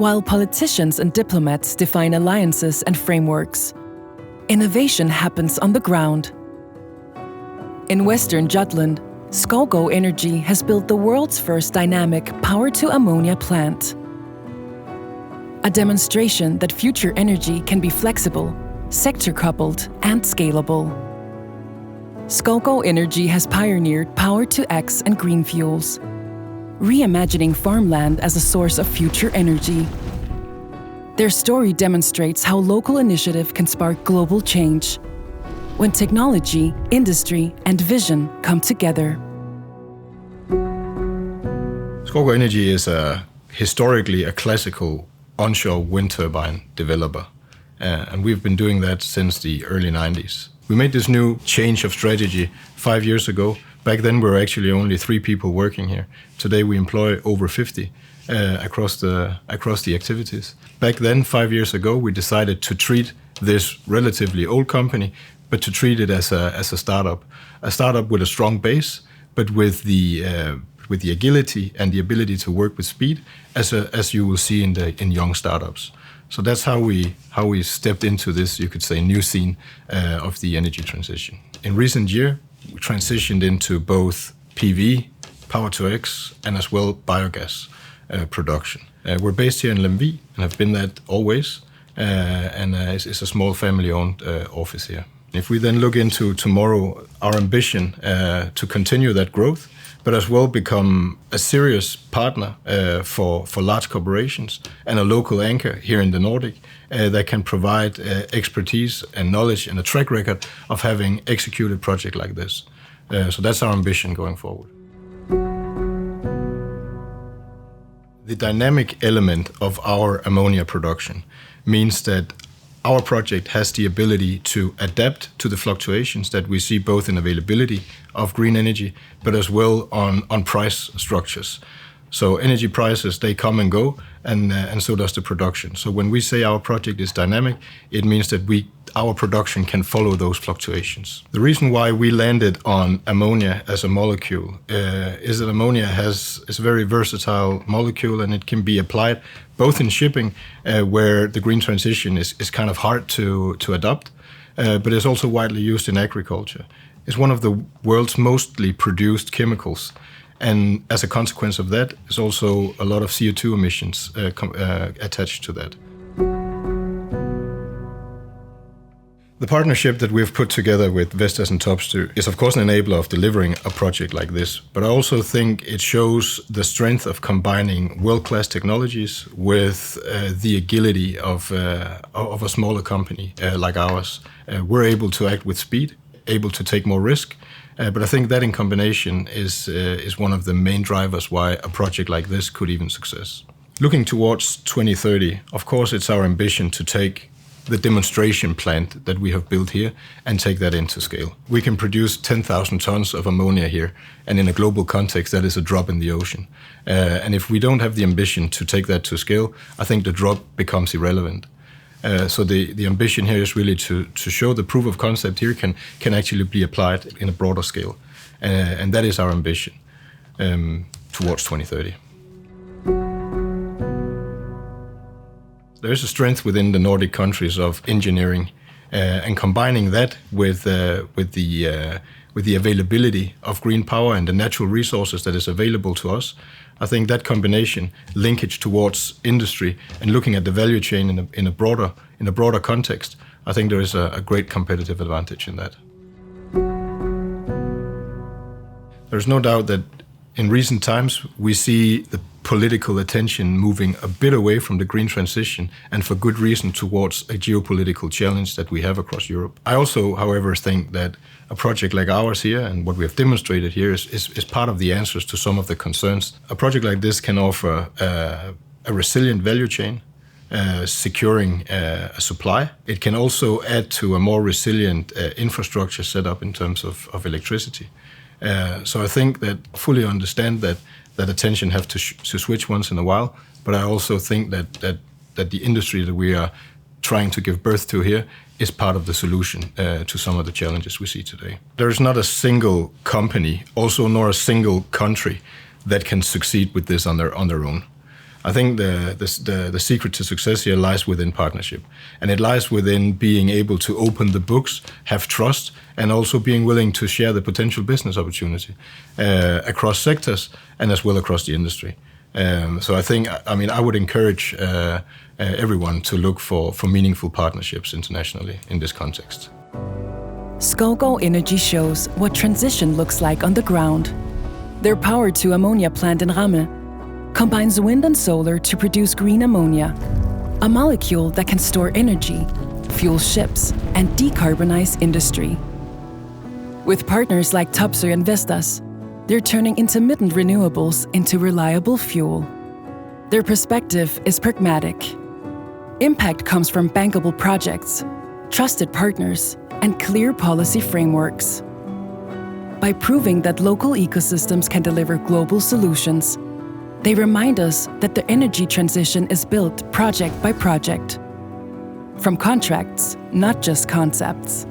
while politicians and diplomats define alliances and frameworks. Innovation happens on the ground. In Western Jutland, Skovgaard Energy has built the world's first dynamic power-to-ammonia plant. A demonstration that future energy can be flexible, sector-coupled and scalable. Skovgaard Energy has pioneered power-to-X and green fuels, reimagining farmland as a source of future energy. Their story demonstrates how local initiative can spark global change when technology, industry, and vision come together. Skovgaard Energy is historically a classical onshore wind turbine developer, and we've been doing that since the early 90s. We made this new change of strategy 5 years ago. Back then, we were actually only 3 people working here. Today, we employ over 50 across the activities. Back then, 5 years ago, we decided to treat this relatively old company, but to treat it as a startup with a strong base, but with the agility and the ability to work with speed, as you will see in young startups. So that's how we stepped into this, you could say, new scene of the energy transition. In recent year, we transitioned into both PV, power-to-X, and as well biogas production. We're based here in Lemvig and have been that always, and it's a small family-owned office here. If we then look into tomorrow, our ambition to continue that growth, but as well become a serious partner for large corporations and a local anchor here in the Nordic that can provide expertise and knowledge and a track record of having executed projects like this. So that's our ambition going forward. The dynamic element of our ammonia production means that our project has the ability to adapt to the fluctuations that we see both in availability of green energy, but as well on price structures. So energy prices, they come and go, and so does the production. So when we say our project is dynamic, it means that our production can follow those fluctuations. The reason why we landed on ammonia as a molecule is that ammonia is a very versatile molecule, and it can be applied both in shipping, where the green transition is kind of hard to adopt, but it's also widely used in agriculture. It's one of the world's mostly produced chemicals, and as a consequence of that, there's also a lot of CO2 emissions attached to that. The partnership that we've put together with Vestas and Topstyr is of course an enabler of delivering a project like this, but I also think it shows the strength of combining world-class technologies with the agility of a smaller company like ours. We're able to act with speed, able to take more risk, but I think that in combination is one of the main drivers why a project like this could even success. Looking towards 2030, of course it's our ambition to take the demonstration plant that we have built here and take that into scale. We can produce 10,000 tons of ammonia here, and in a global context, that is a drop in the ocean. And if we don't have the ambition to take that to scale, I think the drop becomes irrelevant. So the ambition here is really to show the proof of concept here can actually be applied in a broader scale. And that is our ambition towards 2030. There is a strength within the Nordic countries of engineering, and combining that with the availability of green power and the natural resources that is available to us. I think that combination, linkage towards industry and looking at the value chain in a broader context, I think there is a great competitive advantage in that. There's no doubt that in recent times we see the political attention moving a bit away from the green transition, and for good reason, towards a geopolitical challenge that we have across Europe. I also, however, think that a project like ours here and what we have demonstrated here is part of the answers to some of the concerns. A project like this can offer a resilient value chain, securing a supply. It can also add to a more resilient infrastructure set up in terms of electricity. So I think that fully understand that attention have to switch once in a while, but I also think that the industry that we are trying to give birth to here is part of the solution to some of the challenges we see today. There is not a single company, also nor a single country, that can succeed with this on their own. I think the secret to success here lies within partnership. And it lies within being able to open the books, have trust, and also being willing to share the potential business opportunity across sectors and as well across the industry. So I would encourage everyone to look for meaningful partnerships internationally in this context. Skovgaard Energy shows what transition looks like on the ground. Their power-to ammonia plant in Ramme combines wind and solar to produce green ammonia, a molecule that can store energy, fuel ships, and decarbonize industry. With partners like Topsoe and Vestas, they're turning intermittent renewables into reliable fuel. Their perspective is pragmatic. Impact comes from bankable projects, trusted partners, and clear policy frameworks. By proving that local ecosystems can deliver global solutions, they remind us that the energy transition is built project by project. From contracts, not just concepts.